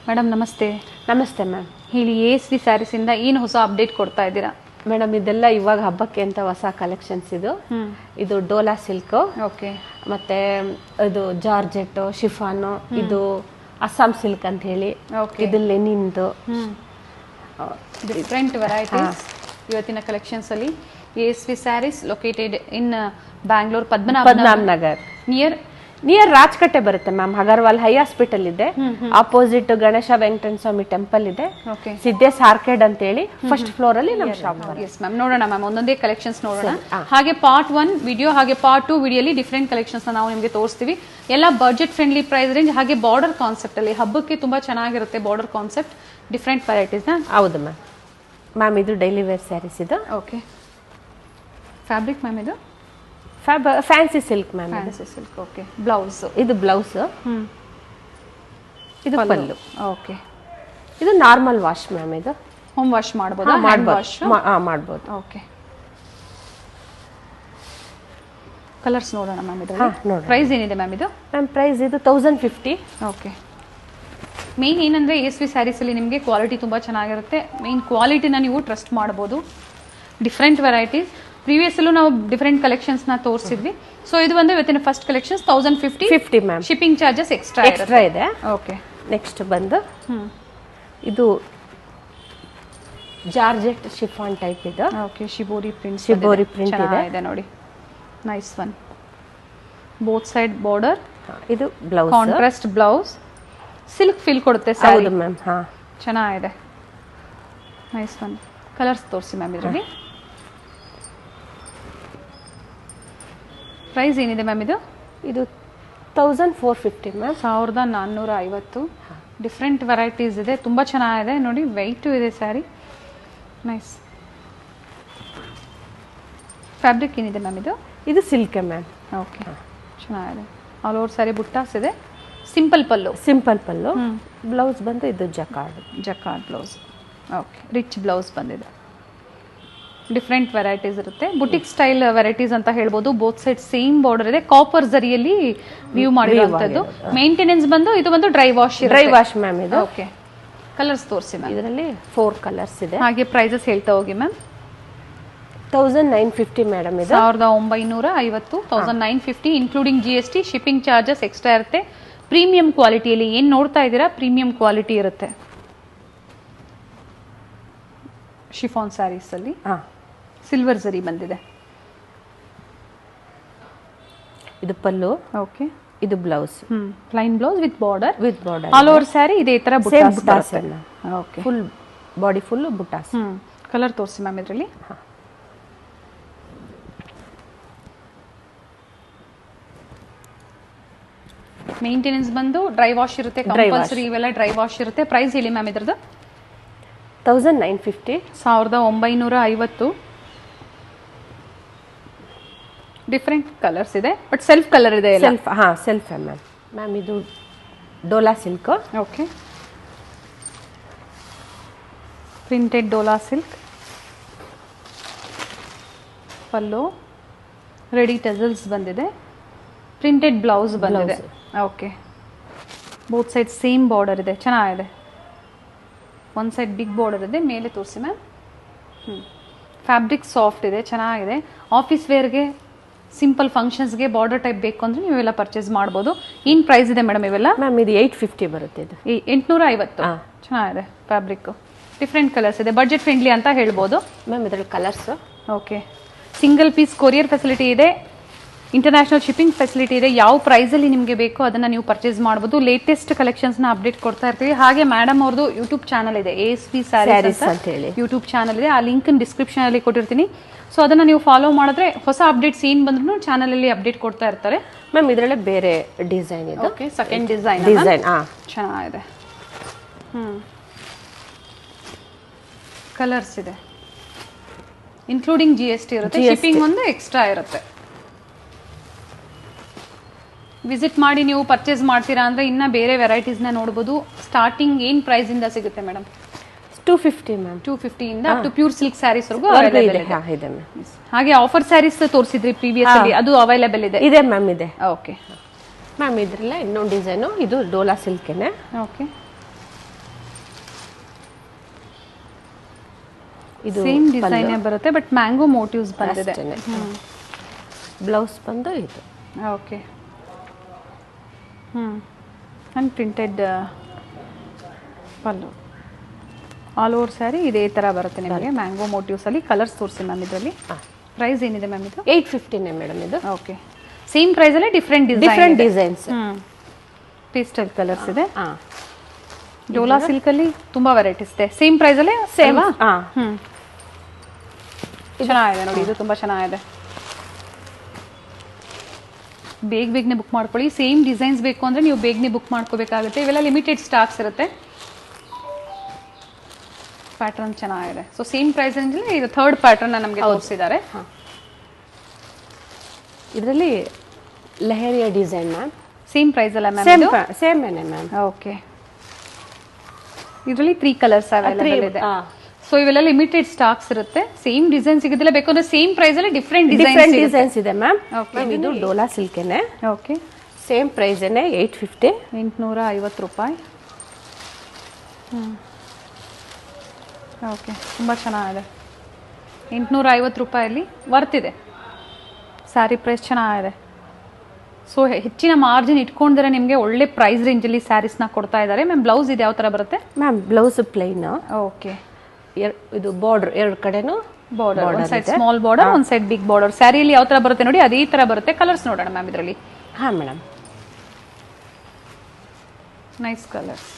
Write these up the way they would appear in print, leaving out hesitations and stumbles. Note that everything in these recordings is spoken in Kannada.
ಮೇಡಮ್ ನಮಸ್ತೆ. ನಮಸ್ತೆ ಮ್ಯಾಮ್. ಹೇಳಿ, ASV ಸ್ಯಾರೀಸ್ ಇಂದ ಏನು ಹೊಸ ಅಪ್ಡೇಟ್ ಕೊಡ್ತಾ ಇದ್ದೀರಾ? ಮೇಡಮ್ ಇದೆಲ್ಲ ಇವಾಗ ಹಬ್ಬಕ್ಕೆ ಅಂತ ಹೊಸ ಕಲೆಕ್ಷನ್ಸ್ ಇದು ಡೋಲಾ ಸಿಲ್ಕ್, ಓಕೆ, ಮತ್ತೆ ಇದು ಜಾರ್ಜೆಟ್ ಶಿಫಾನು, ಇದು ಅಸ್ಸಾಂ ಸಿಲ್ಕ್ ಅಂತ ಹೇಳಿ, ಇದು ಲೆನಿನ್ದು ಡಿಫ್ರೆಂಟ್ ವೆರೈಟೀಸ್ ಇವತ್ತಿನ ಕಲೆಕ್ಷನ್ಸ್ ಅಲ್ಲಿ. ASV saris located in Bangalore Padmanabha Nagar, near Rajkatte ಬರುತ್ತೆ ಮ್ಯಾಮ್. ಅಗರ್ವಾಲ್ ಹೈ ಹಾಸ್ಪಿಟಲ್ ಇದೆ, ಆಪೋಸಿಟ್ ಗಣೇಶ ವೆಂಕಟೇಶ್ವರ ಸ್ವಾಮಿ ಟೆಂಪಲ್ ಇದೆ, ಸಿದ್ದೇಶ್ ಆರ್ಕೇಡ್ ಅಂತ ಹೇಳಿ ಫಸ್ಟ್ ಫ್ಲೋರ್ ಅಲ್ಲಿ ನಮ್ಮ ಶಾಪ್. ಎಸ್ ಮ್ಯಾಮ್, ನೋಡೋಣ ಮ್ಯಾಮ್, ಒಂದೊಂದೇ ಕಲೆಕ್ಷನ್ಸ್ ನೋಡೋಣ. ಹಾಗೆ ಪಾರ್ಟ್ 1 ವಿಡಿಯೋ ಹಾಗೆ ಪಾರ್ಟ್ 2 ವಿಡಿಯೋಲಿ ಡಿಫ್ರೆಂಟ್ ಕಲೆಕ್ಷನ್ಸ್ ನಾವು ನಿಮಗೆ ತೋರಿಸ್ತೀವಿ. ಎಲ್ಲ ಬಜೆಟ್ ಫ್ರೆಂಡ್ಲಿ ಪ್ರೈಸ್ ರೇಂಜ್, ಹಾಗೆ ಬಾರ್ಡರ್ ಕಾನ್ಸೆಪ್ಟ್ ಅಲ್ಲಿ ಹಬ್ಬಕ್ಕೆ ತುಂಬಾ ಚೆನ್ನಾಗಿರುತ್ತೆ ಬಾರ್ಡರ್ ಕಾನ್ಸೆಪ್ಟ್, ಡಿಫ್ರೆಂಟ್ ವೆರೈಟೀಸ್. ಹೌದು ಮ್ಯಾಮ್. ಮ್ಯಾಮ್ ಇದು ಡೈಲಿ ವೇರ್ ಸ್ಯಾರೀಸ್ ಇದು. ಓಕೆ, ಫ್ಯಾಬ್ರಿಕ್ ಮ್ಯಾಮ್ ಇದು fancy silk ma'am. Fancy silk. Okay, blouse ಇದು ಬ್ಲೌಸ್, ಇದು ಪಲ್ಲು. ಓಕೆ, ಇದು ನಾರ್ಮಲ್ ವಾಶ್ ಮ್ಯಾಮ್. ಇದು ಹೋಮ್ ವಾಶ್ ಮಾಡಬಹುದು, ಮಾಡಬಹುದು. ಓಕೆ, ಕಲರ್ಸ್ ನೋಡೋಣ ಮ್ಯಾಮ್. ಇದರಲ್ಲಿ ಪ್ರೈಸ್ ಏನಿದೆ ಮ್ಯಾಮ್ ಇದು? ಮ್ಯಾಮ್ ಪ್ರೈಸ್ ಇದು 1050. ಓಕೆ, ಮೇನ್ ಏನಂದ್ರೆ ASV ಸ್ಯಾರೀಸ್ ಅಲ್ಲಿ ನಿಮಗೆ ಕ್ವಾಲಿಟಿ ತುಂಬಾ ಚೆನ್ನಾಗಿರುತ್ತೆ. ಮೇನ್ ಕ್ವಾಲಿಟಿನ ನೀವು ಟ್ರಸ್ಟ್ ಮಾಡಬಹುದು. ಡಿಫ್ರೆಂಟ್ ವೆರೈಟೀಸ್ ಪ್ರೀವಿಯಸ್ ಅಲ್ಲೂ ನಾವು ಡಿಫರೆಂಟ್ ಕಲೆಕ್ಷನ್ಸ್ ನ ತೋರಿಸಿದ್ವಿ. ಸೊ ಇದು ಬಂದು ಇವತ್ತಿನ first collections 1050 ma'am. Shipping charges extra ಇದೆ. ಓಕೆ, ನೆಕ್ಸ್ಟ್ ಬಂದು ಇದು ಜಾರ್ಜೆಟ್ ಶಿಫಾನ್ ಟೈಪ್ ಇದೆ. ಓಕೆ, ಶಿಬೋರಿ ಪ್ರಿಂಟ್ ಇದೆ ನೋಡಿ. Nice one. Both side border. ಇದು blouse, contrast blouse, silk feel ಕೊಡುತ್ತೆ. ಹೌದು ಮ್ಯಾಮ್. ಚೆನ್ನಾಗಿದೆ. Nice one. ಕಲರ್ಸ್ ತೋರಿಸಿ ಮ್ಯಾಮ್ ಇದರಲ್ಲಿ. ಪ್ರೈಸ್ ಏನಿದೆ ಮ್ಯಾಮ್ ಇದು? ಇದು 1450 ಮ್ಯಾಮ್. 1450. ಡಿಫ್ರೆಂಟ್ ವೆರೈಟೀಸ್ ಇದೆ, ತುಂಬ ಚೆನ್ನಾಗಿದೆ ನೋಡಿ. ವೆಯ್ಟು ಇದೆ ಸ್ಯಾರಿ. ನೈಸ್. ಫ್ಯಾಬ್ರಿಕ್ ಏನಿದೆ ಮ್ಯಾಮ್ ಇದು? ಇದು ಸಿಲ್ಕ್ ಮ್ಯಾಮ್. ಓಕೆ, ಚೆನ್ನಾಗಿದೆ. ಆಲ್ ಓವರ್ ಸ್ಯಾರಿ ಬುಟ್ಟಾಸ್ ಇದೆ. ಸಿಂಪಲ್ ಪಲ್ಲು. ಬ್ಲೌಸ್ ಬಂದು ಇದು jacquard blouse. Okay, rich blouse ಬಂದಿದೆ. ಡಿಫ್ರೆಂಟ್ ವೆರೈಟೀಸ್ ಇರುತ್ತೆ, ಬುಟಿಕ್ ಸ್ಟೈಲ್ ವೆರೈಟೀಸ್ ಅಂತ ಹೇಳ್ಬೋದು. ಬೋತ್ ಸೈಡ್ ಸೇಮ್ ಬಾರ್ಡರ್ ಇದೆ, ಕಾಪರ್ ಜರಿಯಲ್ಲಿ ವ್ಯೂ ಮಾಡಿರುವಂತದ್ದು. ಮೇಂಟೆನೆನ್ಸ್ ಬಂದು ಇದು ಬಂದು ಡ್ರೈ ವಾಶ್ ಮ್ಯಾಮ್ ಇದು. ಓಕೆ, ಕಲರ್ಸ್ ತೋರಿಸಿ ಮ್ಯಾಮ್. ಇದರಲ್ಲಿ 4 ಕಲರ್ಸ್ ಇದೆ. ಹಾಗೆ ಪ್ರೈಸಸ್ ಹೇಳ್ತಾ ಹೋಗಿ ಮ್ಯಾಮ್. 1950 ಮೇಡಮ್ ಇದು. 1950, 1950 including GST. Shipping charges extra ಇರುತ್ತೆ. ಪ್ರೀಮಿಯಂ ಕ್ವಾಲಿಟಿಯಲ್ಲಿ ಏನ್ ನೋಡ್ತಾ ಇದ್ದೀರಾ, ಪ್ರೀಮಿಯಂ ಕ್ವಾಲಿಟಿ ಇರುತ್ತೆ. ಶಿಫಾನ್ ಸ್ಯಾರೀಸ್ ಅಲ್ಲಿ ಸಿಲ್ವರ್ ಜರಿ ಬಂದಿದೆ. ಇದು ಪಲ್ಲು. ಓಕೆ, ಇದು blouse. Plain blouse with border. All over sari ಇದೇ ತರ buttas. Okay, full body full buttas. Colour ತೋರಿಸಿ ಮ್ಯಾಮ್ ಇದರಲ್ಲಿ. ಮೇಂಟೆನೆನ್ಸ್ ಬಂದು ಡ್ರೈ ವಾಶ್ ಇರುತ್ತೆ, ಕಂಪಲ್ಸರಿ ಇವೆಲ್ಲ ಡ್ರೈ ವಾಶ್ ಇರುತ್ತೆ. ಪ್ರೈಸ್ ಹೇಳಿ ಮ್ಯಾಮ್ ಇದ್ರದ್ದು? 1950. 1950. ಡಿಫ್ರೆಂಟ್ ಕಲರ್ಸ್ ಇದೆ, ಬಟ್ ಸೆಲ್ಫ್ ಕಲರ್ ಇದೆ. Self ma'am. ಇದು Dola silk. Okay, printed Dola silk. Pallu ready tassels ಬಂದಿದೆ. ಪ್ರಿಂಟೆಡ್ ಬ್ಲೌಸ್ ಬಂದಿದೆ. Okay, both side same border ಇದೆ, ಚೆನ್ನಾಗಿದೆ. ಒಂದು ಸೈಡ್ ಬಿಗ್ ಬಾರ್ಡರ್ ಇದೆ. ಮೇಲೆ ತೋರಿಸಿ ಮ್ಯಾಮ್. ಫ್ಯಾಬ್ರಿಕ್ ಸಾಫ್ಟ್ ಇದೆ, ಚೆನ್ನಾಗಿದೆ. ಆಫೀಸ್ ವೇರ್ಗೆ, ಸಿಂಪಲ್ ಫಂಕ್ಷನ್ಸ್ಗೆ ಬಾರ್ಡರ್ ಟೈಪ್ ಬೇಕು ಅಂದರೆ ನೀವೆಲ್ಲ ಪರ್ಚೇಸ್ ಮಾಡ್ಬೋದು. ಏನು ಪ್ರೈಸ್ ಇದೆ ಮೇಡಮ್ ಇವೆಲ್ಲ? ಮ್ಯಾಮ್ ಇದು 850 ಬರುತ್ತೆ. ಇದು 850. ಚೆನ್ನಾಗಿದೆ ಫ್ಯಾಬ್ರಿಕ್. ಡಿಫ್ರೆಂಟ್ ಕಲರ್ಸ್ ಇದೆ, ಬಜೆಟ್ ಫ್ರೆಂಡ್ಲಿ ಅಂತ ಹೇಳ್ಬೋದು ಮ್ಯಾಮ್. ಇದರಲ್ಲಿ colours. Okay, single piece courier facility ಇದೆ, ಇಂಟರ್ನ್ಯಾಷನಲ್ ಶಿಪ್ಪಿಂಗ್ ಫೆಸಿಲಿಟಿ ಇದೆ. ಯಾವ ಪ್ರೈಸಲ್ಲಿ ನಿಮಗೆ ಬೇಕೋ ಅದನ್ನು ನೀವು ಪರ್ಚೇಸ್ ಮಾಡ್ಬೋದು. ಲೇಟೆಸ್ಟ್ ಕಲೆಕ್ಷನ್ಸ್ನ ಅಪ್ಡೇಟ್ ಕೊಡ್ತಾ ಇರ್ತೀವಿ. ಹಾಗೆ ಮೇಡಮ್ ಅವ್ರದ್ದು ಯೂಟ್ಯೂಬ್ ಚಾನಲ್ ಇದೆ, ASV ಸ್ಯಾರೀಸ್ ಅಂತ ಹೇಳಿ ಯೂಟ್ಯೂಬ್ ಚಾನಲ್ ಇದೆ. ಆ ಲಿಂಕ್ ಡಿಸ್ಕ್ರಿಪ್ಷನ್ ಅಲ್ಲಿ ಕೊಟ್ಟಿರ್ತೀನಿ. ಸೊ ಅದನ್ನು ನೀವು ಫಾಲೋ ಮಾಡಿದ್ರೆ ಹೊಸ ಅಪ್ಡೇಟ್ಸ್ ಏನು ಬಂದ್ರೂ ಚಾನಲಲ್ಲಿ ಅಪ್ಡೇಟ್ ಕೊಡ್ತಾ ಇರ್ತಾರೆ ಮ್ಯಾಮ್. ಇದರಲ್ಲೇ ಬೇರೆ ಡಿಸೈನ್ ಇದೆ. ಓಕೆ, ಸೆಕೆಂಡ್ ಡಿಸೈನ್ ಚೆನ್ನಾಗಿದೆ. ಕಲರ್ಸ್ ಇದೆ, ಇನ್ಕ್ಲೂಡಿಂಗ್ GST ಇರುತ್ತೆ. ಶಿಪ್ಪಿಂಗ್ ಒಂದು ಎಕ್ಸ್ಟ್ರಾ ಇರುತ್ತೆ. ವಿಸಿಟ್ ಮಾಡಿ ನೀವು ಪರ್ಚೇಸ್ ಮಾಡ್ತೀರಾ ಅಂದರೆ ಇನ್ನು ಬೇರೆ ವೆರೈಟೀಸ್ನ ನೋಡ್ಬೋದು. ಸ್ಟಾರ್ಟಿಂಗ್ ಏನು ಪ್ರೈಸಿಂದ ಸಿಗುತ್ತೆ ಮೇಡಮ್? 250 ಮ್ಯಾಮ್. 250 ಇಂದ ಅಪ್ ಟು ಪ್ಯೂರ್ ಸಿಲ್ಕ್ ಸ್ಯಾರೀಸ್ವರೆಗೂ ಅವೈಲೇಬಲ್ ಇದೆ. ಹಾಗೆ ಆಫರ್ ಸ್ಯಾರೀಸ್ ತೋರಿಸಿದ್ರಿ ಪ್ರೀವಿಯಸ್ ಅಲ್ಲಿ, ಅದು ಅವೈಲೇಬಲ್ ಇದೆ ಮ್ಯಾಮ್. ಇದೆ. Okay ma'am. ಇದ್ರಲ್ಲ ಇನ್ನೊಂದು ಡಿಸೈನು, ಇದು ಡೋಲಾ ಸಿಲ್ಕೇನೆ. ಓಕೆ, ಇದು ಸೇಮ್ ಡಿಸೈನ್ ಬರುತ್ತೆ ಬಟ್ ಮ್ಯಾಂಗೋ ಮೋಟಿವ್ಸ್ ಬಂದಿದೆ. ಬ್ಲೌಸ್ ಬಂದು ಇದು. Okay. And printed pallu. All over sari ಇದೇ ಥರ ಬರುತ್ತೆ ನಿಮಗೆ ಮ್ಯಾಂಗೋ ಮೋಟಿವ್ಸಲ್ಲಿ. ಕಲರ್ಸ್ ತೋರಿಸಿ ಮ್ಯಾಮ್ ಇದರಲ್ಲಿ. ಪ್ರೈಸ್ ಏನಿದೆ ಮ್ಯಾಮ್ ಇದು? 850 ಮೇಡಮ್ ಇದು. ಓಕೆ. ಸೇಮ್ ಪ್ರೈಸಲ್ಲೇ ಡಿಫ್ರೆಂಟ್ ಡಿಸೈನ್ಸ್. ಪೇಸ್ಟಲ್ ಕಲರ್ಸ್ ಇದೆ. ಡೋಲಾ ಸಿಲ್ಕಲ್ಲಿ ತುಂಬ ವೆರೈಟೀಸ್ ಇದೆ. ಸೇಮ್ ಪ್ರೈಸಲ್ಲೇ ಸೇವಾ? ಚೆನ್ನಾಗಿದೆ ನೋಡಿ, ಇದು ತುಂಬ ಚೆನ್ನಾಗಿದೆ. ಬೇಗನೆ ಬುಕ್ ಮಾಡ್ಕೊಳ್ಳಿ. ಸೇಮ್ ಡಿಸೈನ್ಸ್ ಬೇಕು ಅಂದರೆ ನೀವು ಬೇಗನೆ ಬುಕ್ ಮಾಡ್ಕೋಬೇಕಾಗುತ್ತೆ. ಇವೆಲ್ಲ ಲಿಮಿಟೆಡ್ ಸ್ಟಾಕ್ಸ್ ಇರುತ್ತೆ. ಪ್ಯಾಟರ್ನ್ ಚೆನ್ನಾಗಿದೆ. ಸೊ ಸೇಮ್ ಪ್ರೈಸ್ ಅಂದರೆ ಇದು ಥರ್ಡ್ ಪ್ಯಾಟರ್ನ್ ನಮಗೆ ತೋರಿಸಿದ್ದಾರೆ. ಇದರಲ್ಲಿ leheriya design ma'am. Same price ಅಲ್ಲ ಮ್ಯಾಮ್? Same ma'am. ಓಕೆ. ಇದರಲ್ಲಿ 3 ಕಲರ್ಸ್ ಅವೈಲೇಬಲ್ ಇದೆ. ಸೊ ಇವೆಲ್ಲ ಲಿಮಿಟೆಡ್ ಸ್ಟಾಕ್ಸ್ ಇರುತ್ತೆ. ಸೇಮ್ ಡಿಸೈನ್ ಸಿಗೋದಿಲ್ಲ, ಬೇಕಂದ್ರೆ ಸೇಮ್ ಪ್ರೈಸ್ ಅಲ್ಲಿ ಡಿಫ್ರೆಂಟ್ ಡಿಸೈನ್ಸ್ ಇದೆ ಮ್ಯಾಮ್. ಇದು ಡೋಲಾ ಸಿಲ್ಕೇನೆ. ಓಕೆ. Same price 850. 850 ರೂಪಾಯಿ. ಓಕೆ, ತುಂಬ ಚೆನ್ನಾಗಿದೆ. 850 ರೂಪಾಯಲ್ಲಿ ವರ್ತ್ ಇದೆ. ಸ್ಯಾರಿ ಪ್ರೈಸ್ ಚೆನ್ನಾಗಿದೆ. ಸೊ ಹೆಚ್ಚಿನ ಮಾರ್ಜಿನ್ ಇಟ್ಕೊಂಡಿದ್ರೆ ನಿಮಗೆ ಒಳ್ಳೆ ಪ್ರೈಸ್ ರೇಂಜಲ್ಲಿ ಸ್ಯಾರೀಸ್ನ ಕೊಡ್ತಾ ಇದ್ದಾರೆ. ಮ್ಯಾಮ್ ಬ್ಲೌಸ್ ಇದು ಯಾವ ಥರ ಬರುತ್ತೆ ಮ್ಯಾಮ್? Blouse plain. ಓಕೆ. ಇದು ಬಾರ್ಡರ್ ಎರಡು ಕಡೆನೂ ಬಾರ್ಡರ್, ಒಂದು ಸೈಡ್ ಸ್ಮಾಲ್ ಬಾರ್ಡರ್, ಒಂದು ಸೈಡ್ ಬಿಗ್ ಬಾರ್ಡರ್. ಸ್ಯಾರಿಯಲ್ಲಿ ಯಾವ ಥರ ಬರುತ್ತೆ ನೋಡಿ ಅದೇ ಥರ ಬರುತ್ತೆ. ಕಲರ್ಸ್ ನೋಡೋಣ ಮ್ಯಾಮ್ ಇದರಲ್ಲಿ. ಹಾಂ ಮೇಡಮ್. Nice colours.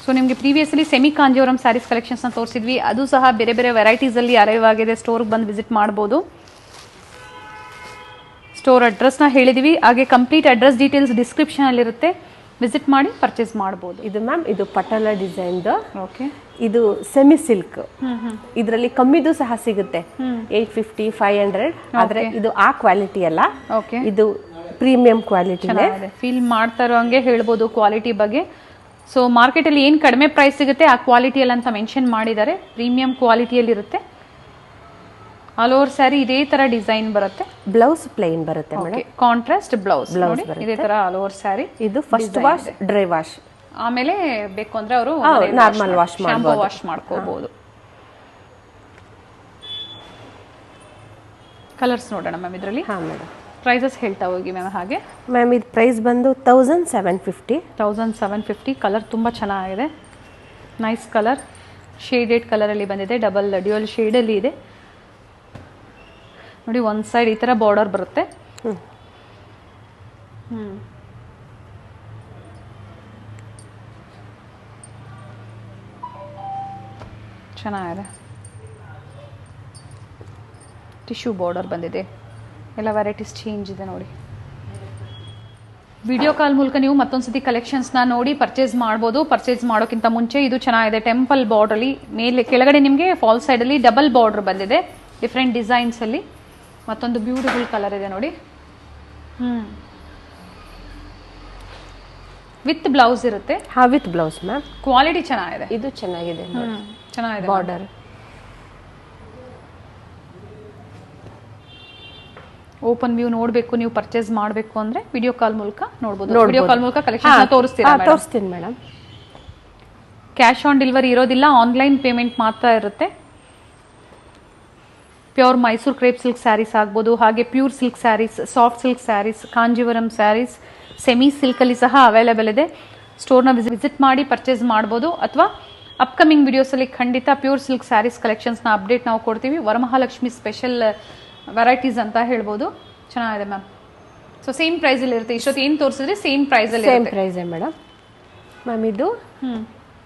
ಸೊ ನಿಮಗೆ ಪ್ರೀವಿಯಸ್ಲಿ ಸೆಮಿ ಕಾಂಜೀವರಂ ಸ್ಯಾರೀಸ್ ಕಲೆಕ್ಷನ್ಸ್ನ ತೋರಿಸಿದ್ವಿ. ಅದು ಸಹ ಬೇರೆ ಬೇರೆ ವೆರೈಟೀಸಲ್ಲಿ ಅರೈವ್ ಆಗಿದೆ. ಸ್ಟೋರ್ಗೆ ಬಂದು ವಿಸಿಟ್ ಮಾಡ್ಬೋದು. ಸ್ಟೋರ್ ಅಡ್ರೆಸ್ನ ಹೇಳಿದ್ವಿ, ಹಾಗೆ ಕಂಪ್ಲೀಟ್ ಅಡ್ರೆಸ್ ಡೀಟೇಲ್ಸ್ ಡಿಸ್ಕ್ರಿಪ್ಷನಲ್ಲಿರುತ್ತೆ. ವಿಸಿಟ್ ಮಾಡಿ ಪರ್ಚೇಸ್ ಮಾಡ್ಬೋದು. ಇದು ಮ್ಯಾಮ್ ಇದು ಪಟೋಲಾ ಡಿಸೈನ್ದು. ಓಕೆ. ಇದು ಸೆಮಿ ಸಿಲ್ಕ್. ಇದರಲ್ಲಿ ಕಮ್ಮಿದು ಸಹ ಸಿಗುತ್ತೆ, 850, 500. ಆದರೆ ಇದು ಆ ಕ್ವಾಲಿಟಿ ಅಲ್ಲ. ಓಕೆ. ಇದು ಪ್ರೀಮಿಯಂ ಕ್ವಾಲಿಟಿ. ಫೀಲ್ ಮಾಡ್ತಾ ಇರೋ ಹಂಗೆ ಹೇಳ್ಬೋದು ಕ್ವಾಲಿಟಿ ಬಗ್ಗೆ. ಸೊ ಮಾರ್ಕೆಟಲ್ಲಿ ಏನು ಕಡಿಮೆ ಪ್ರೈಸ್ ಸಿಗುತ್ತೆ ಆ ಕ್ವಾಲಿಟಿಯಲ್ಲಿ ಅಂತ ಮೆನ್ಷನ್ ಮಾಡಿದ್ದಾರೆ. ಪ್ರೀಮಿಯಂ ಕ್ವಾಲಿಟಿಯಲ್ಲಿರುತ್ತೆ. ಆಲ್ ಓವರ್ ಸ್ಯಾರಿ ಇದೇ ತರ ಡಿಸೈನ್ ಬರುತ್ತೆ. ಬ್ಲೌಸ್ ಪ್ಲೇನ್ ಬರುತ್ತೆ ಮೇಡಮ್. ಕಾಂಟ್ರಾಸ್ಟ್ ಬ್ಲೌಸ್ ಇದೇ ತರ ಆಲ್ ಓವರ್ ಸ್ಯಾರಿ. ಇದು ಫಸ್ಟ್ ವಾಶ್, ಡ್ರೈ ವಾಶ್. ಆಮೇಲೆ ಬೇಕು ಅಂದ್ರೆ ಅವರು ನಾರ್ಮಲ್ ವಾಶ್ ಶಾಂಪೂ ವಾಶ್ ಮಾಡ್ಕೋಬಹುದು. ಕಲರ್ಸ್ ನೋಡೋಣ ಮ್ಯಾಮ್ ಇದರಲ್ಲಿ. ಹಾಂ ಮೇಡಮ್. ಪ್ರೈಸಸ್ ಹೇಳ್ತಾ ಹೋಗಿ ಮ್ಯಾಮ್. ಹಾಗೆ ಮ್ಯಾಮ್ ಇದು ಪ್ರೈಸ್ ಬಂದು 1750. 1750. ಕಲರ್ ತುಂಬ ಚೆನ್ನಾಗಿದೆ. ನೈಸ್ ಕಲರ್, ಶೇಡೆಡ್ ಕಲರಲ್ಲಿ ಬಂದಿದೆ. ಡಬಲ್ ಡ್ಯೂಯಲ್ ಶೇಡಲ್ಲಿ ಇದೆ ನೋಡಿ. ಒಂದು ಸೈಡ್ ಈ ಥರ ಬಾರ್ಡರ್ ಬರುತ್ತೆ. ಚೆನ್ನಾಗಿದೆ. ಟಿಶ್ಯೂ ಬಾರ್ಡರ್ ಬಂದಿದೆ. ಎಲ್ಲ ವೆರೈಟೀಸ್ ಚೇಂಜ್ ಇದೆ ನೋಡಿ. ವಿಡಿಯೋ ಕಾಲ್ ಮೂಲಕ ನೀವು ಮತ್ತೊಂದ್ಸತಿ ಕಲೆಕ್ಷನ್ಸ್ನ ನೋಡಿ ಪರ್ಚೇಸ್ ಮಾಡ್ಬೋದು. ಪರ್ಚೇಸ್ ಮಾಡೋಕ್ಕಿಂತ ಮುಂಚೆ ಇದು ಚೆನ್ನಾಗಿದೆ. ಟೆಂಪಲ್ ಬಾರ್ಡ್ರಲ್ಲಿ ಮೇಲೆ ಕೆಳಗಡೆ ನಿಮಗೆ ಫಾಲ್ ಸೈಡಲ್ಲಿ ಡಬಲ್ ಬಾರ್ಡರ್ ಬಂದಿದೆ ಡಿಫ್ರೆಂಟ್ ಡಿಸೈನ್ಸಲ್ಲಿ. ಮತ್ತೊಂದು ಬ್ಯೂಟಿಫುಲ್ ಕಲರ್ ಇದೆ ನೋಡಿ. ವಿತ್ ಬ್ಲೌಸ್ ಇರುತ್ತೆ. ಹಾಂ, ವಿತ್ ಬ್ಲೌಸ್ ಮ್ಯಾಮ್. ಕ್ವಾಲಿಟಿ ಚೆನ್ನಾಗಿದೆ. ಇದು ಚೆನ್ನಾಗಿದೆ. ಚೆನ್ನಾಗಿದೆ ಬಾರ್ಡರ್. ಓಪನ್ ವ್ಯೂ ನೋಡಬೇಕು, ನೀವು ಪರ್ಚೇಸ್ ಮಾಡಬೇಕು ಅಂದ್ರೆ ವಿಡಿಯೋ ಕಾಲ್ ಮೂಲಕ ನೋಡಬಹುದು. ವಿಡಿಯೋ ಕಾಲ್ ಮೂಲಕ ಕಲೆಕ್ಷನ್ ತೋರಿಸ್ತೀರಾ? ತೋರಿಸ್ತೀನಿ ಮೇಡಮ್. ಕ್ಯಾಶ್ ಆನ್ ಡೆಲಿವರಿ ಇರೋದಿಲ್ಲ, ಆನ್ಲೈನ್ ಪೇಮೆಂಟ್ ಮಾತ್ರ ಇರುತ್ತೆ. Pure Mysore crepe silk saris ಆಗ್ಬೋದು, ಹಾಗೆ pure silk saris, soft silk saris, Kanjeevaram saris, semi ಸಿಲ್ಕಲ್ಲಿ ಸಹ ಅವೈಲೇಬಲ್ ಇದೆ. ಸ್ಟೋರ್ನ ವಿಸಿಟ್ ಮಾಡಿ ಪರ್ಚೇಸ್ ಮಾಡ್ಬೋದು. ಅಥವಾ ಅಪ್ಕಮಿಂಗ್ ವಿಡಿಯೋಸಲ್ಲಿ ಖಂಡಿತ ಪ್ಯೂರ್ ಸಿಲ್ಕ್ ಸ್ಯಾರೀಸ್ ಕಲೆಕ್ಷನ್ಸ್ನ ಅಪ್ಡೇಟ್ ನಾವು ಕೊಡ್ತೀವಿ. ವರಮಹಾಲಕ್ಷ್ಮಿ ಸ್ಪೆಷಲ್ ವೆರೈಟೀಸ್ ಅಂತ ಹೇಳ್ಬೋದು. ಚೆನ್ನಾಗಿದೆ ಮ್ಯಾಮ್. ಸೊ ಸೇಮ್ ಪ್ರೈಸಲ್ಲಿ ಇರುತ್ತೆ. ಇಷ್ಟೊತ್ತು ಏನು ತೋರಿಸಿದ್ರೆ ಸೇಮ್ ಪ್ರೈಸಲ್ಲಿ ಸೇಮ್ ಪ್ರೈಸೇ ಮೇಡಮ್. ಮ್ಯಾಮ್ ಇದು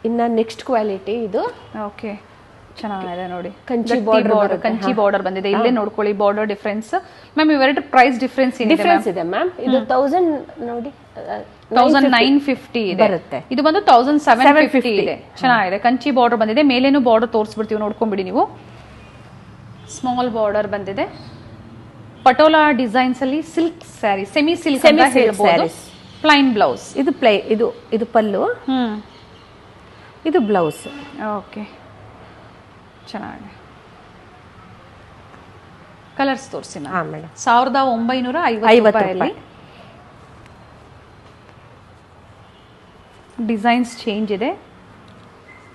ಇನ್ನು ನೆಕ್ಸ್ಟ್ ಕ್ವಾಲಿಟಿ ಇದು. ಓಕೆ, ಚೆನ್ನಾಗಿದೆ ನೋಡಿ. ಕಂಚಿ ಬಾರ್ಡರ್, ಕಂಚಿ ಬಾರ್ಡರ್ ಬಂದಿದೆ. ಇಲ್ಲೇ ನೋಡ್ಕೊಳ್ಳಿ ಬಾರ್ಡರ್ ಡಿಫ್ರೆನ್ಸ್. ಮ್ಯಾಮ್ ಇವೆರಡು ಪ್ರೈಸ್ ಡಿಫ್ರೆನ್ಸ್ ಇದೆ ಮ್ಯಾಮ್. ಇದು 1000 ನೋಡಿ, 1950 ಇದೆ. ಇದು ಬಂದು 1750 ಇದೆ. ಚೆನ್ನಾಗಿದೆ. ಕಂಚಿ ಬಾರ್ಡರ್ ಬಂದಿದೆ. ಮೇಲೇನು ಬಾರ್ಡರ್ ತೋರಿಸ್ಬಿಡ್ತೀವಿ, ನೋಡ್ಕೊಂಡ್ಬಿಡಿ ನೀವು. ಸ್ಮಾಲ್ ಬಾರ್ಡರ್ ಬಂದಿದೆ. ಪಟೋಲಾ ಡಿಸೈನ್ಸ್ ಅಲ್ಲಿ ಸಿಲ್ಕ್ ಸ್ಯಾರಿ, ಸೆಮಿ ಸಿಲ್ಕ್ ಅಂತ ಹೇಳ್ಬೋದು. Plain blouse. ಇದು ಇದು ಪಲ್ಲು, ಇದು ಬ್ಲೌಸ್. ಓಕೆ, ಚೆನ್ನಾಗಿದೆ. ಕಲರ್ಸ್ ತೋರಿಸಿ ಮೇಡಮ್. 1950 ರೂಪಾಯಲ್ಲಿ ಡಿಸೈನ್ಸ್ ಚೇಂಜ್ ಇದೆ,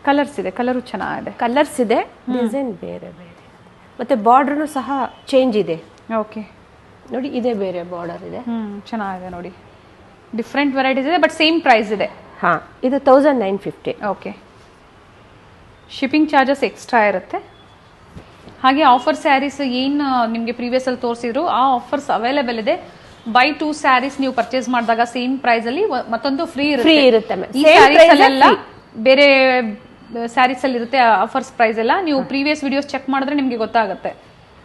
ಕಲರ್ಸ್ ಇದೆ, ಕಲರು ಚೆನ್ನಾಗಿದೆ. ಕಲರ್ಸ್ ಇದೆ, ಡಿಸೈನ್ ಬೇರೆ ಬೇರೆ, ಮತ್ತೆ ಬಾರ್ಡರ್ನು ಸಹ ಚೇಂಜ್ ಇದೆ. ಓಕೆ ನೋಡಿ ಇದೇ ಬೇರೆ ಬಾರ್ಡರ್ ಇದೆ. ಚೆನ್ನಾಗಿದೆ ನೋಡಿ, ಡಿಫ್ರೆಂಟ್ ವೆರೈಟೀಸ್ ಇದೆ ಬಟ್ ಸೇಮ್ ಪ್ರೈಸ್ ಇದೆ. ಹಾ, ಇದು 1950. ಓಕೆ, ಶಿಪ್ಪಿಂಗ್ ಚಾರ್ಜಸ್ ಎಕ್ಸ್ಟ್ರಾ ಇರುತ್ತೆ. ಹಾಗೆ ಆಫರ್ ಸ್ಯಾರೀಸ್ ಏನು ನಿಮಗೆ ಪ್ರೀವಿಯಸ್ ಅಲ್ಲಿ ತೋರಿಸಿದ್ರು ಆ ಆಫರ್ಸ್ ಅವೈಲೇಬಲ್ ಇದೆ. ಬೈ 2 ಸ್ಯಾರೀಸ್ ನೀವು ಪರ್ಚೇಸ್ ಮಾಡಿದಾಗ ಸೇಮ್ ಪ್ರೈಸ್ ಅಲ್ಲಿ ಮತ್ತೊಂದು ಫ್ರೀ ಇರುತ್ತೆ. ಈ ಸ್ಯಾರೀಸ್ ಅಲ್ಲೆಲ್ಲ ಬೇರೆ ಸ್ಯಾರೀಸ್ ಅಲ್ಲಿ ಇರುತ್ತೆ ಆಫರ್ಸ್ ಪ್ರೈಸ್ ಎಲ್ಲ. ನೀವು ಪ್ರೀವಿಯಸ್ ವಿಡಿಯೋಸ್ ಚೆಕ್ ಮಾಡಿದ್ರೆ ನಿಮಗೆ ಗೊತ್ತಾಗುತ್ತೆ.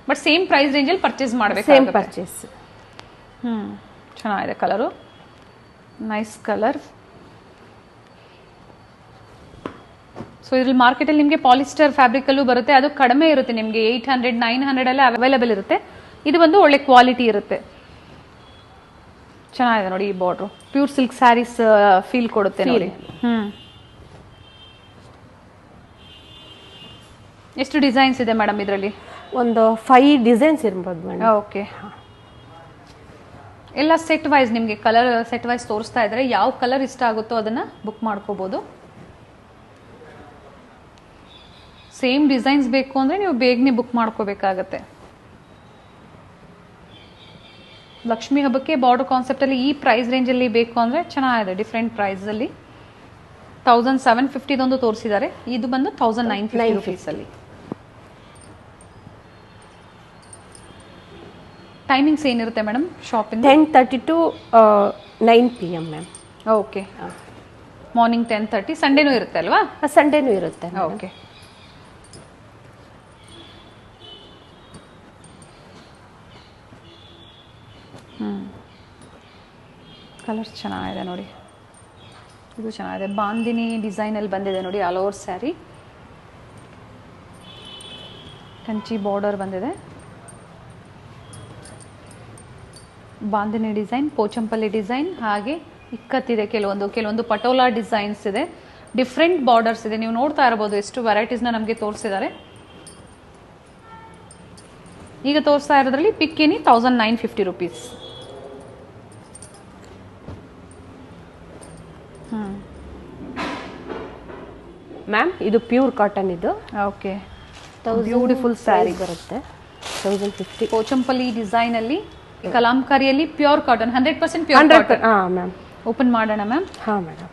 ಬಟ್ ಸೇಮ್ ಪ್ರೈಸ್ ರೇಂಜ್ ಅಲ್ಲಿ ಪರ್ಚೇಸ್ ಮಾಡಬೇಕು. Same purchase. ಚೆನ್ನಾಗಿದೆ ಕಲರು, ನೈಸ್ ಕಲರ್. ಸೊ ಇದ್ರಲ್ಲಿ ಮಾರ್ಕೆಟಲ್ಲಿ ನಿಮಗೆ ಪಾಲಿಸ್ಟರ್ ಫ್ಯಾಬ್ರಿಕಲ್ಲೂ ಬರುತ್ತೆ, ಅದು ಕಡಿಮೆ ಇರುತ್ತೆ ನಿಮಗೆ 800 900 ಎಲ್ಲ ಅವೈಲೇಬಲ್ ಇರುತ್ತೆ. ಇದು ಒಂದು ಒಳ್ಳೆ ಕ್ವಾಲಿಟಿ ಇರುತ್ತೆ. ಚೆನ್ನಾಗಿದೆ ನೋಡಿ ಈ border, pure silk sarees feel ಕೊಡುತ್ತೆ ನೋಡಿ. ಎಷ್ಟು ಡಿಸೈನ್ಸ್ ಇದೆ ಮೇಡಮ್ ಇದರಲ್ಲಿ? ಒಂದು 5 ಡಿಸೈನ್ಸ್ ಇರ್ಬೋದು ಮೇಡಮ್. ಓಕೆ, ಎಲ್ಲ ಸೆಟ್ ವೈಸ್ ನಿಮಗೆ ಕಲರ್ ಸೆಟ್ ವೈಸ್ ತೋರಿಸ್ತಾ ಇದ್ದಾರೆ. ಯಾವ ಕಲರ್ ಇಷ್ಟ ಆಗುತ್ತೋ ಅದನ್ನ ಬುಕ್ ಮಾಡ್ಕೋಬಹುದು. ಸೇಮ್ ಡಿಸೈನ್ಸ್ ಬೇಕು ಅಂದ್ರೆ ನೀವು ಬೇಗನೆ ಬುಕ್ ಮಾಡ್ಕೋಬೇಕಾಗತ್ತೆ. ಲಕ್ಷ್ಮಿ ಹಬ್ಬಕ್ಕೆ ಬಾರ್ಡರ್ ಕಾನ್ಸೆಪ್ಟ್ ಅಲ್ಲಿ ಈ ಪ್ರೈಸ್ ರೇಂಜ್ ಅಲ್ಲಿ ಬೇಕು ಅಂದ್ರೆ ಚೆನ್ನಾಗಿದೆ. ಡಿಫ್ರೆಂಟ್ ಪ್ರೈಸ್ ಅಲ್ಲಿ 1750 ಇದೊಂದು ತೋರಿಸಿದ್ದಾರೆ. ಇದು ಬಂದು 1950 ರುಪೀಸ್ ಅಲ್ಲಿ. ಟೈಮಿಂಗ್ಸ್ ಏನಿರುತ್ತೆ madam shopping? 10:30 to 9 PM ma'am. Okay, morning 10:30. ಸಂಡೇನೂ ಇರುತ್ತೆ ಅಲ್ವಾ? ಸಂಡೇನೂ ಇರುತ್ತೆ. ಓಕೆ, ಕಲರ್ಸ್ ಚೆನ್ನಾಗಿದೆ ನೋಡಿ, ಇದು ಚೆನ್ನಾಗಿದೆ. ಬಾಂದಿನಿ ಡಿಸೈನ್ ಅಲ್ಲಿ ಬಂದಿದೆ ನೋಡಿ, all over sari Kanchi border ಬಂದಿದೆ. ಬಾಂದಿನಿ ಡಿಸೈನ್, ಪೋಚಂಪಲ್ಲಿ ಡಿಸೈನ್, ಹಾಗೆ ಇಕ್ಕತ್ತಿದೆ. ಕೆಲವೊಂದು ಪಟೋಲಾ ಡಿಸೈನ್ಸ್ ಇದೆ, ಡಿಫ್ರೆಂಟ್ ಬಾರ್ಡರ್ಸ್ ಇದೆ. ನೀವು ನೋಡ್ತಾ ಇರಬಹುದು ಎಷ್ಟು ವೆರೈಟೀಸ್ನ ನಮಗೆ ತೋರಿಸಿದ್ದಾರೆ. ಈಗ ತೋರಿಸ್ತಾ ಇರೋದ್ರಲ್ಲಿ ಪಿಕ್ಕಿನಿ 1950 ರುಪೀಸ್. ಮ್ಯಾಮ್ ಇದು ಪ್ಯೂರ್ ಕಾಟನ್. ಇದು ಓಕೆ, ಬ್ಯೂಟಿಫುಲ್ ಸ್ಯಾರಿ ಬರುತ್ತೆ. 1050. ಪೋಚಂಪಲ್ಲಿ ಡಿಸೈನ್ ಅಲ್ಲಿ ಕಲಾಂಕಾರಿಯಲ್ಲಿ pure cotton, 100% pure cotton. Ma'am open ಮಾಡೋಣ ಮ್ಯಾಮ್. ಹಾ ಮೇಡಮ್,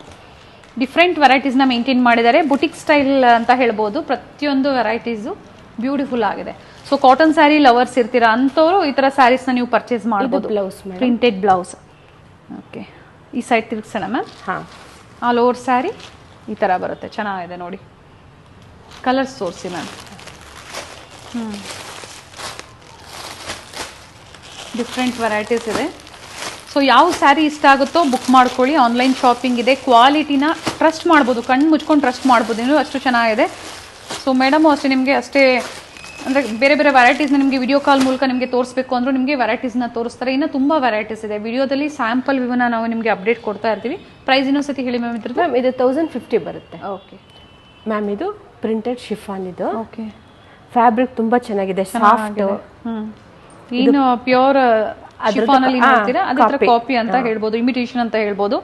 ಡಿಫ್ರೆಂಟ್ ವೆರೈಟೀಸ್ನ ಮೇಂಟೈನ್ ಮಾಡಿದ್ದಾರೆ. ಬುಟಿಕ್ ಸ್ಟೈಲ್ ಅಂತ ಹೇಳ್ಬೋದು. ಪ್ರತಿಯೊಂದು ವೆರೈಟೀಸು ಬ್ಯೂಟಿಫುಲ್ ಆಗಿದೆ. ಸೊ ಕಾಟನ್ ಸ್ಯಾರಿ ಲವರ್ಸ್ ಇರ್ತೀರಾ ಅಂಥವ್ರು ಈ ಥರ ಸ್ಯಾರೀಸ್ನ ನೀವು ಪರ್ಚೇಸ್ ಮಾಡ್ಬೋದು. Blouse printed blouse. ಓಕೆ, ಈ ಸೈಡ್ ತಿರುಗಿಸೋಣ ಮ್ಯಾಮ್. ಹಾಂ, ಆಲ್ ಓವರ್ ಸ್ಯಾರಿ ಈ ಥರ ಬರುತ್ತೆ. ಚೆನ್ನಾಗಿದೆ ನೋಡಿ, ಕಲರ್ಸ್ ತೋರಿಸಿ ಮ್ಯಾಮ್. ಡಿಫ್ರೆಂಟ್ ವೆರೈಟೀಸ್ ಇದೆ. ಸೊ ಯಾವ ಸ್ಯಾರಿ ಇಷ್ಟ ಆಗುತ್ತೋ ಬುಕ್ ಮಾಡ್ಕೊಳ್ಳಿ. ಆನ್ಲೈನ್ ಶಾಪಿಂಗ್ ಇದೆ, ಕ್ವಾಲಿಟಿನ ಟ್ರಸ್ಟ್ ಮಾಡ್ಬೋದು, ಕಣ್ಣು ಮುಚ್ಕೊಂಡು ಟ್ರಸ್ಟ್ ಮಾಡ್ಬೋದು. ಇನ್ನೂ ಅಷ್ಟು ಚೆನ್ನಾಗಿದೆ. ಸೊ ಮೇಡಮು ಅಷ್ಟೇ ನಿಮಗೆ ಅಷ್ಟೇ ಅಂದರೆ ಬೇರೆ ಬೇರೆ ವೆರೈಟೀಸ್ನ ನಿಮಗೆ ವಿಡಿಯೋ ಕಾಲ್ ಮೂಲಕ ನಿಮಗೆ ತೋರಿಸ್ಬೇಕು ಅಂದರೂ ನಿಮಗೆ ವೆರೈಟೀಸ್ನ ತೋರಿಸ್ತಾರೆ. ಇನ್ನೂ ತುಂಬ ವೆರೈಟೀಸ್ ಇದೆ. ವಿಡಿಯೋದಲ್ಲಿ ಸ್ಯಾಂಪಲ್ ವಿವನ್ನ ನಾವು ನಿಮಗೆ ಅಪ್ಡೇಟ್ ಕೊಡ್ತಾ ಇರ್ತೀವಿ. ಪ್ರೈಸ್ ಇನ್ನೊಂದ್ಸತಿ ಹೇಳಿ ಮ್ಯಾಮ್ ಇದ್ರದ್ದು? ಮ್ಯಾಮ್ ಇದು 1050 ಬರುತ್ತೆ. ಓಕೆ ಮ್ಯಾಮ್ ಇದು ಪ್ರಿಂಟೆಡ್ ಶಿಫಾನ್. ಇದು ಓಕೆ, ಫ್ಯಾಬ್ರಿಕ್ ತುಂಬಾ ಚೆನ್ನಾಗಿದೆ, ಸಾಫ್ಟ್. ಏನು ಪ್ಯೂರ್ ಶಿಫಾನಲ್ಲಿ ನೋಡ್ತೀರಾ ಅದರ ಕಾಪಿ ಅಂತ ಹೇಳ್ಬೋದು, ಇಮಿಟೇಷನ್ ಅಂತ ಹೇಳ್ಬೋದು.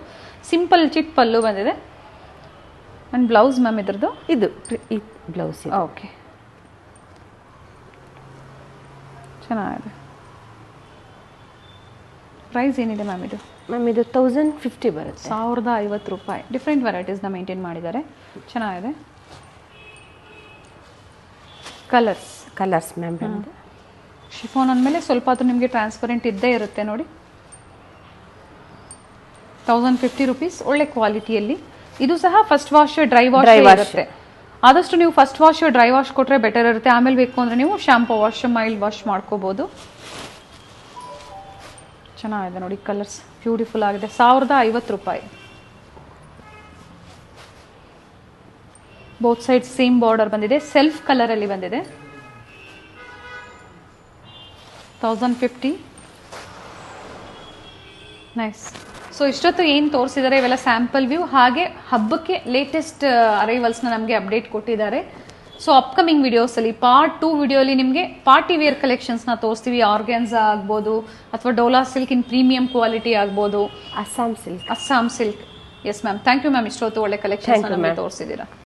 ಸಿಂಪಲ್ ಚಿಟ್ ಪಲ್ಲು ಬಂದಿದೆ. ಅಂಡ್ ಬ್ಲೌಸ್ ಮ್ಯಾಮ್ ಇದ್ರದ್ದು ಇದು ಬ್ಲೌಸ್. ಓಕೆ, ಚೆನ್ನಾಗಿದೆ. ಪ್ರೈಸ್ ಏನಿದೆ ಮ್ಯಾಮ್ ಇದು? ಮ್ಯಾಮ್ ಇದು 1050 ಬರುತ್ತೆ. 1050 ರೂಪಾಯಿ. ಡಿಫ್ರೆಂಟ್ ವೆರೈಟೀಸ್ನ ಮೇಂಟೈನ್ ಮಾಡಿದ್ದಾರೆ. ಚೆನ್ನಾಗಿದೆ. Colours ma'am. ಶಿಫಾನ್ ಅಂದಮೇಲೆ ಸ್ವಲ್ಪ ಹೊತ್ತು ನಿಮಗೆ ಟ್ರಾನ್ಸ್ಪರೆಂಟ್ ಇದ್ದೇ ಇರುತ್ತೆ ನೋಡಿ. 1050 ರುಪೀಸ್. ಒಳ್ಳೆ ಕ್ವಾಲಿಟಿಯಲ್ಲಿ. ಇದು ಸಹ ಫಸ್ಟ್ ವಾಶ್ ಡ್ರೈ ವಾಶ್ ಇರುತ್ತೆ. ಆದಷ್ಟು ನೀವು ಫಸ್ಟ್ ವಾಶ್ ಡ್ರೈ ವಾಶ್ ಕೊಟ್ಟರೆ ಬೆಟರ್ ಇರುತ್ತೆ. ಆಮೇಲೆ ಬೇಕು ಅಂದರೆ ನೀವು ಶಾಂಪೂ ವಾಶ್, ಮೈಲ್ಡ್ ವಾಶ್ ಮಾಡ್ಕೋಬೋದು. ಚೆನ್ನಾಗಿದೆ ನೋಡಿ, ಕಲರ್ಸ್ ಬ್ಯೂಟಿಫುಲ್ ಆಗಿದೆ. 1050 ರೂಪಾಯಿ. ಬೋತ್ ಸೈಡ್ ಸೇಮ್ ಬಾರ್ಡರ್ ಬಂದಿದೆ, ಸೆಲ್ಫ್ ಕಲರಲ್ಲಿ ಬಂದಿದೆ. 1050. ನೈಸ್. ಸೊ ಇಷ್ಟೊತ್ತು ಏನು ತೋರಿಸಿದ್ದಾರೆ ಇವೆಲ್ಲ ಸ್ಯಾಂಪಲ್ ವ್ಯೂ. ಹಾಗೆ ಹಬ್ಬಕ್ಕೆ ಲೇಟೆಸ್ಟ್ ಅರೈವಲ್ಸ್ನ ನಮಗೆ ಅಪ್ಡೇಟ್ ಕೊಟ್ಟಿದ್ದಾರೆ. ಸೊ ಅಪ್ಕಮಿಂಗ್ ವಿಡಿಯೋಸಲ್ಲಿ ಪಾರ್ಟ್ 2 ವಿಡಿಯೋಲಿ ನಿಮಗೆ ಪಾರ್ಟಿ ವೇರ್ ಕಲೆಕ್ಷನ್ಸ್ನ ತೋರಿಸ್ತೀವಿ. ಆರ್ಗ್ಯಾನ್ಸಾ ಆಗ್ಬೋದು ಅಥವಾ Dola silk in premium quality ಆಗ್ಬೋದು, Assam silk yes ma'am, thank you ma'am, ಇಷ್ಟೊತ್ತು ಒಳ್ಳೆ ಕಲೆಕ್ಷನ್ಸ್ ನಮಗೆ ತೋರಿಸಿದ್ದೀರಾ.